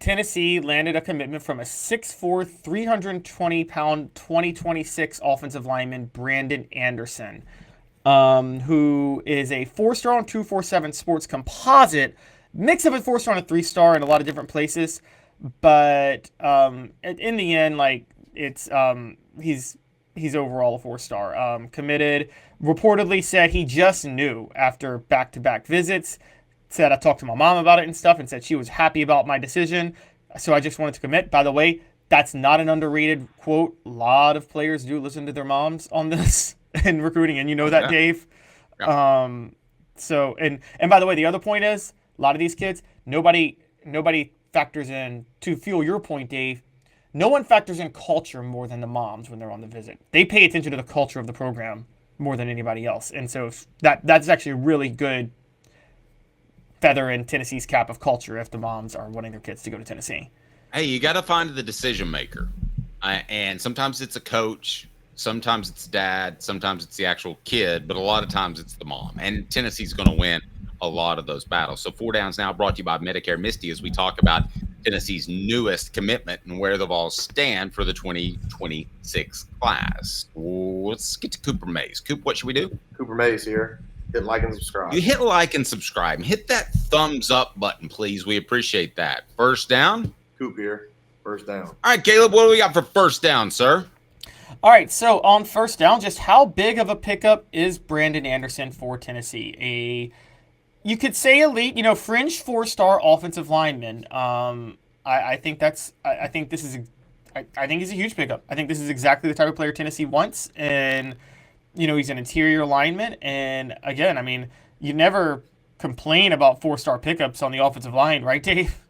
Tennessee landed a commitment from a 6'4", 320-pound 2026 offensive lineman, Brandon Anderson, who is a 4-star on 247 Sports composite, mix of a 4-star and a 3-star in a lot of different places. But in the end, like it's he's overall a 4-star. Committed. Reportedly said he just knew after back-to-back visits. Said I talked to my mom about it and stuff, and said she was happy about my decision. So I just wanted to commit. By the way, that's not an underrated quote. A lot of players do listen to their moms on this in recruiting, and you know that, Yeah. Dave. Yeah. So and by the way, the other point is a lot of these kids, nobody factors in, to fuel your point, Dave. No one factors in culture more than the moms when they're on the visit. They pay attention to the culture of the program more than anybody else, and so that's actually a really good feather in Tennessee's cap of culture if the moms are wanting their kids to go to Tennessee. Hey, you got to find the decision maker. And sometimes it's a coach, sometimes it's dad, sometimes it's the actual kid, but a lot of times it's the mom. And Tennessee's going to win a lot of those battles. So 4Downs Now brought to you by Medicare Misty as we talk about Tennessee's newest commitment and where the Vols stand for the 2026 class. Let's get to Cooper Mays. Coop, what should we do? Cooper Mays here. Hit like and subscribe. You hit like and subscribe. Hit that thumbs up button, please. We appreciate that. First down. Coop here. First down. All right, Caleb, what do we got for first down, sir? All right, so on first down, just how big of a pickup is Brandon Anderson for Tennessee? You could say elite, fringe 4-star offensive lineman. I think I think he's a huge pickup. I think this is exactly the type of player Tennessee wants, and he's an interior lineman. And again, I mean, you never complain about 4-star pickups on the offensive line, right, Dave?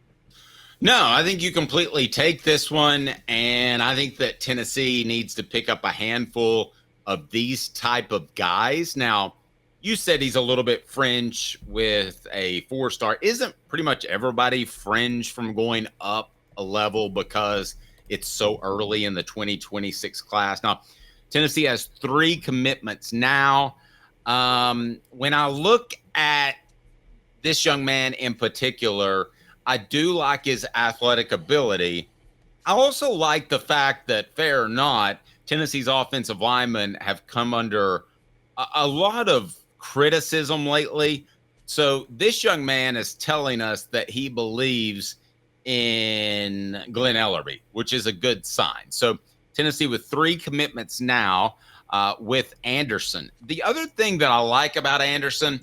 No, I think you completely take this one, and I think that Tennessee needs to pick up a handful of these type of guys. Now, you said he's a little bit fringe with a 4-star. Isn't pretty much everybody fringe from going up a level because it's so early in the 2026 class? Now, Tennessee has 3 commitments now. When I look at this young man in particular, I do like his athletic ability. I also like the fact that, fair or not, Tennessee's offensive linemen have come under a lot of criticism lately. So this young man is telling us that he believes in Glenn Ellerbe, which is a good sign. So Tennessee with 3 commitments now with Anderson. The other thing that I like about Anderson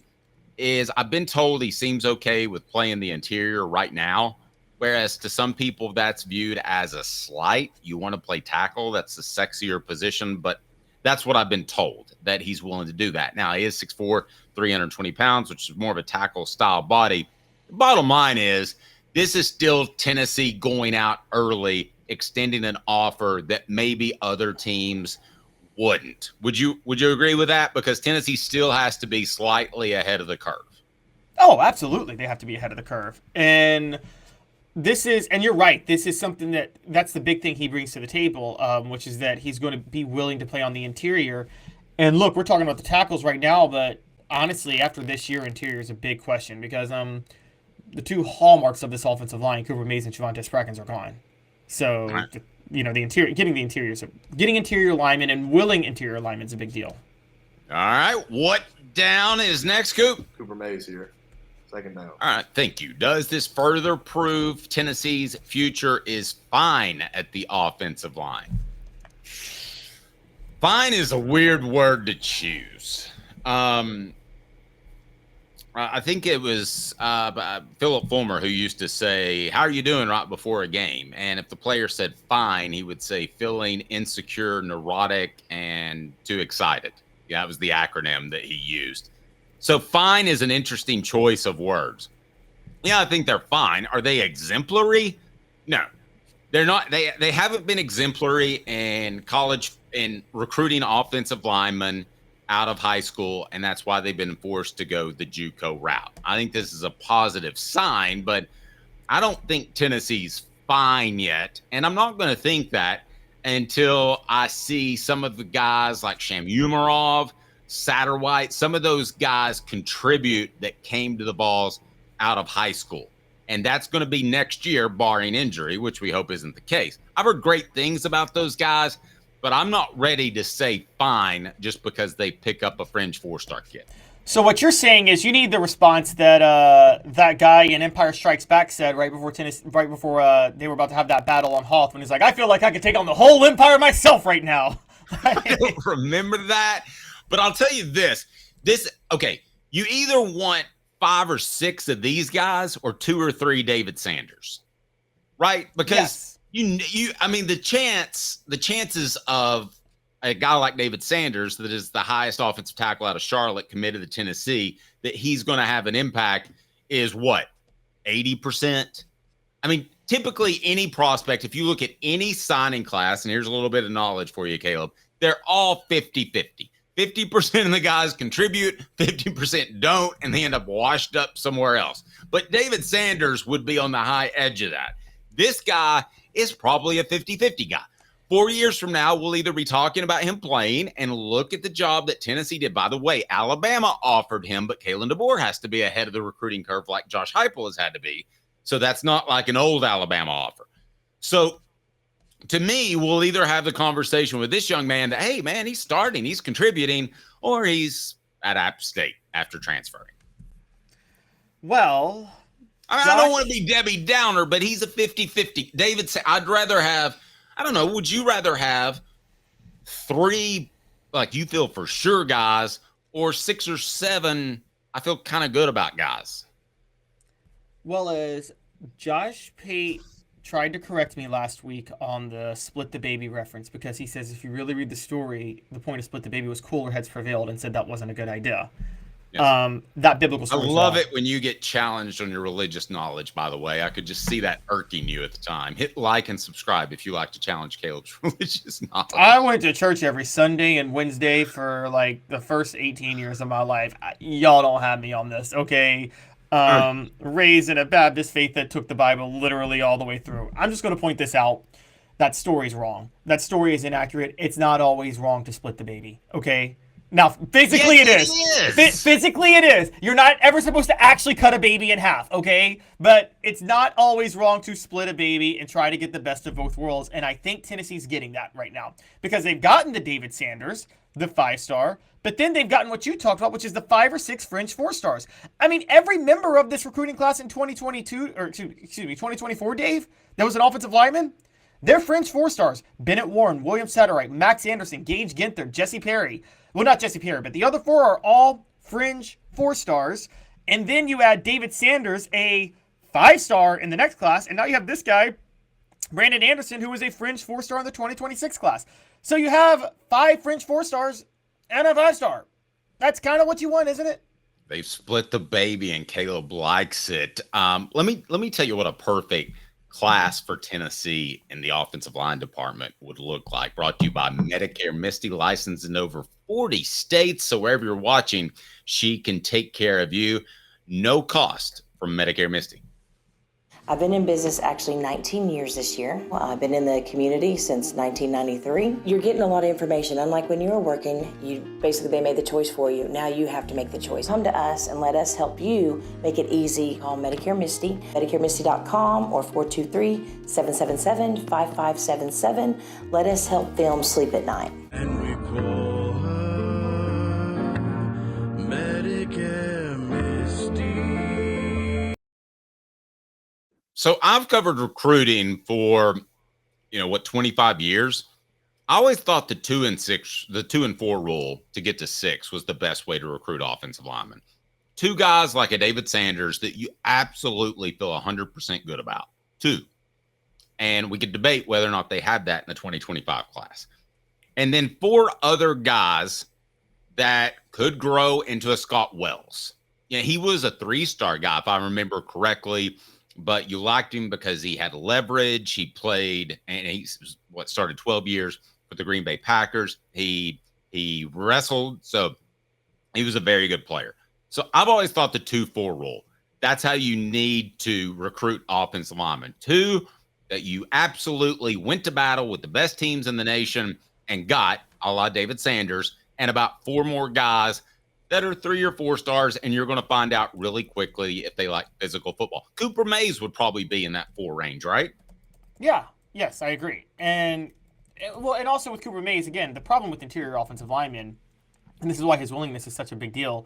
is I've been told he seems okay with playing the interior right now, whereas to some people that's viewed as a slight. You want to play tackle, that's the sexier position, but that's what I've been told, that he's willing to do that. Now, he is 6'4", 320 pounds, which is more of a tackle-style body. The bottom line is this is still Tennessee going out early, extending an offer that maybe other teams wouldn't. Would you agree with that? Because Tennessee still has to be slightly ahead of the curve. Oh, absolutely. They have to be ahead of the curve. And you're right, this is something that's the big thing he brings to the table, which is that he's going to be willing to play on the interior. And look, we're talking about the tackles right now, but honestly, after this year, interior is a big question because the 2 hallmarks of this offensive line, Cooper Mays and Shavonte Sprackens, are gone. So, Right. The interior, getting interior linemen and willing interior linemen is a big deal. All right, what down is next, Coop? Cooper Mays here. Second down. All right, thank you. Does this further prove Tennessee's future is fine at the offensive line? Fine is a weird word to choose. I think it was Philip Fulmer who used to say, "How are you doing?" right before a game. And if the player said fine, he would say feeling insecure, neurotic, and too excited. Yeah, that was the acronym that he used. So fine is an interesting choice of words. Yeah, I think they're fine. Are they exemplary? No, they're not. They haven't been exemplary in college in recruiting offensive linemen out of high school, and that's why they've been forced to go the JUCO route. I think this is a positive sign, but I don't think Tennessee's fine yet, and I'm not going to think that until I see some of the guys like Shamumarov, Satterwhite, some of those guys contribute that came to the Vols out of high school. And that's going to be next year, barring injury, which we hope isn't the case. I've heard great things about those guys, but I'm not ready to say fine just because they pick up a fringe 4-star kid. So what you're saying is you need the response that that guy in Empire Strikes Back said right before they were about to have that battle on Hoth, when he's like, I feel like I could take on the whole Empire myself right now. I don't remember that, but I'll tell you this. Okay, you either want 5 or 6 of these guys or 2 or 3 David Sanders, right? Because I mean, the chances of a guy like David Sanders, that is the highest offensive tackle out of Charlotte, committed to Tennessee, that he's going to have an impact is what, 80%? I mean, typically any prospect, if you look at any signing class, and here's a little bit of knowledge for you, Caleb, they're all 50-50. 50% of the guys contribute, 50% don't, and they end up washed up somewhere else. But David Sanders would be on the high edge of that. This guy is probably a 50-50 guy. 4 years from now, we'll either be talking about him playing and look at the job that Tennessee did. By the way, Alabama offered him, but Kalen DeBoer has to be ahead of the recruiting curve like Josh Heupel has had to be. So that's not like an old Alabama offer. So to me, we'll either have the conversation with this young man that, hey, man, he's starting, he's contributing, or he's at App State after transferring. Well, I don't want to be Debbie Downer, but he's a 50-50. David, I'd rather have, I don't know, would you rather have 3, like you feel for sure guys, or 6 or 7, I feel kind of good about guys? Well, as Josh Pate tried to correct me last week on the split the baby reference, because he says if you really read the story, the point of split the baby was cooler heads prevailed, and said that wasn't a good idea. Yes. That biblical story. I love it when you get challenged on your religious knowledge, by the way. I could just see that irking you at the time. Hit like and subscribe if you like to challenge Caleb's religious knowledge. I went to church every Sunday and Wednesday for like the first 18 years of my life. Y'all don't have me on this, okay? Raised in a Baptist faith that took the Bible literally all the way through. I'm just going to point this out. That story's wrong. That story is inaccurate. It's not always wrong to split the baby, okay? Now, physically it is. Physically it is. You're not ever supposed to actually cut a baby in half, okay? But it's not always wrong to split a baby and try to get the best of both worlds. And I think Tennessee's getting that right now, because they've gotten the David Sanders, the 5-star, but then they've gotten what you talked about, which is the 5 or 6 fringe 4-stars. I mean, every member of this recruiting class in 2024, Dave, that was an offensive lineman, they're fringe 4-stars. Bennett Warren, William Satterwright, Max Anderson, Gage Ginther, Jesse Perry. Well, not Jesse Perry, but the other 4 are all fringe 4-stars. And then you add David Sanders, a 5-star in the next class. And now you have this guy, Brandon Anderson, who is a fringe 4-star in the 2026 class. So you have 5 fringe 4-stars and a 5-star. That's kind of what you want, isn't it? They've split the baby and Caleb likes it. Let me tell you what a perfect class for Tennessee in the offensive line department would look like. Brought to you by Medicare Misty, licensed in over 40 states. So wherever you're watching, she can take care of you. No cost from Medicare Misty. I've been in business actually 19 years this year. I've been in the community since 1993. You're getting a lot of information. Unlike when you were working, they made the choice for you. Now you have to make the choice. Come to us and let us help you make it easy. Call Medicare Misty, MedicareMisty.com or 423-777-5577. Let us help them sleep at night. And we call her Medicare Misty. So I've covered recruiting for, 25 years. I always thought the 2 and 4 rule to get to 6 was the best way to recruit offensive linemen. 2 guys like a David Sanders that you absolutely feel 100% good about. 2. And we could debate whether or not they had that in the 2025 class. And then 4 other guys that could grow into a Scott Wells. He was a 3-star guy, if I remember correctly. But you liked him because he had leverage. He played, and he started 12 years with the Green Bay Packers. He wrestled, so he was a very good player. So I've always thought the 2-4 rule, that's how you need to recruit offensive linemen. 2, that you absolutely went to battle with the best teams in the nation and got, a la David Sanders, and about 4 more guys that are 3 or 4 stars, and you're going to find out really quickly if they like physical football. Cooper Mays would probably be in that 4 range, right? Yeah. Yes, I agree. And also with Cooper Mays, again, the problem with interior offensive linemen, and this is why his willingness is such a big deal.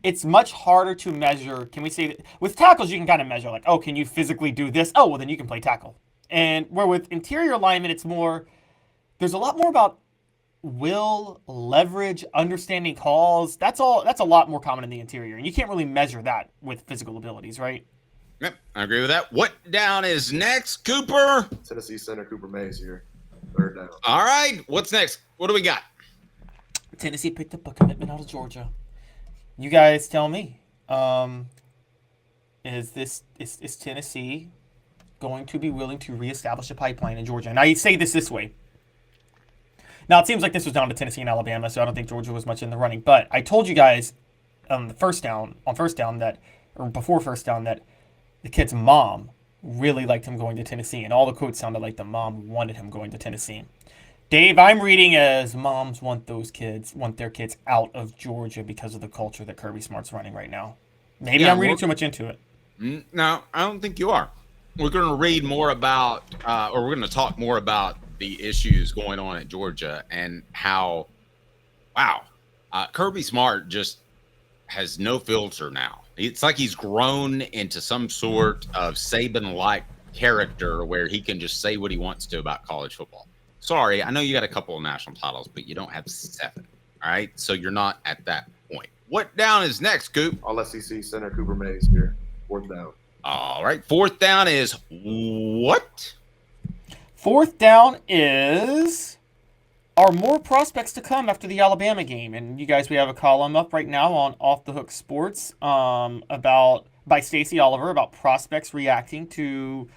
It's much harder to measure. Can we say that with tackles, you can kind of measure like, oh, can you physically do this? Oh, well, then you can play tackle. And where with interior linemen, it's more, there's a lot more about will, leverage, understanding calls. That's a lot more common in the interior. And you can't really measure that with physical abilities, right? Yep, I agree with that. What down is next, Cooper? Tennessee center Cooper Mays here. 3rd down. All right, what's next? What do we got? Tennessee picked up a commitment out of Georgia. You guys tell me. Is Tennessee going to be willing to reestablish a pipeline in Georgia? And I say this way. Now, it seems like this was down to Tennessee and Alabama, so I don't think Georgia was much in the running. But I told you guys on first down that the kid's mom really liked him going to Tennessee, and all the quotes sounded like the mom wanted him going to Tennessee. Dave, I'm reading as moms want their kids out of Georgia because of the culture that Kirby Smart's running right now. Maybe I'm reading too much into it. No, I don't think you are. We're going to read more about, or we're going to talk more about the issues going on at Georgia and how, Kirby Smart just has no filter now. It's like he's grown into some sort of Saban-like character where he can just say what he wants to about college football. Sorry, I know you got a couple of national titles, but you don't have 7. All right, so you're not at that point. What down is next, Coop? All SEC center Cooper Mays here. 4th down. All right, 4th down is what? 4th down is, are more prospects to come after the Alabama game? And you guys, we have a column up right now on Off the Hook Sports by Stacey Oliver about prospects reacting to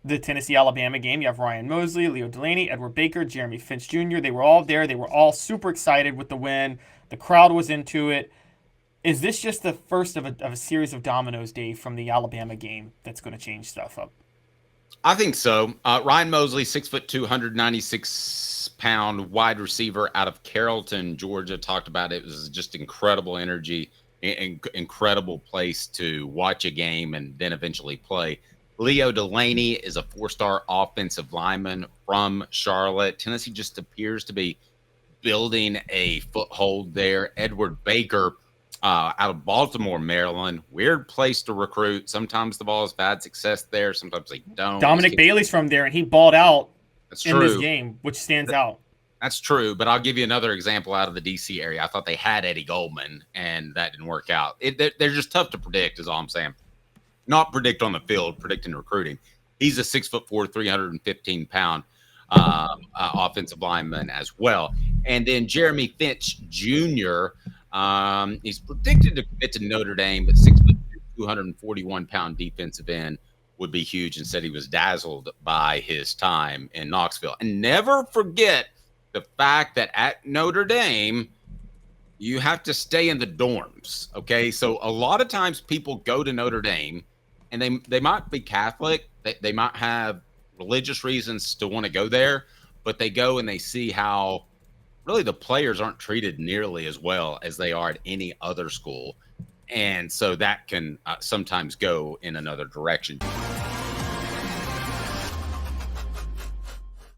the Tennessee-Alabama game. You have Ryan Mosley, Leo Delaney, Edward Baker, Jeremy Finch Jr. They were all there. They were all super excited with the win. The crowd was into it. Is this just the first of a series of dominoes, Dave, from the Alabama game that's going to change stuff up? I think so. Ryan Mosley, 6'2", 196-pound wide receiver out of Carrollton, Georgia, talked about it. It was just incredible energy, incredible place to watch a game and then eventually play. Leo Delaney is a 4-star offensive lineman from Charlotte. Tennessee just appears to be building a foothold there. Edward Baker out of Baltimore, Maryland. Weird place to recruit. Sometimes the Vols have had success there. Sometimes they don't. Dominic Bailey's from there, and he balled out in this game, which stands out. That's true, but I'll give you another example out of the D.C. area. I thought they had Eddie Goldman, and that didn't work out. They're just tough to predict, is all I'm saying. Not predict on the field, predict in recruiting. He's a 6'4", 315-pound offensive lineman as well. And then Jeremy Finch Jr., he's predicted to commit to Notre Dame, but 6'2", 241-pound defensive end would be huge, and said he was dazzled by his time in Knoxville. And never forget the fact that at Notre Dame, you have to stay in the dorms, okay? So a lot of times people go to Notre Dame, and they might be Catholic. They might have religious reasons to want to go there, but they go and they see how really the players aren't treated nearly as well as they are at any other school. And so that can sometimes go in another direction.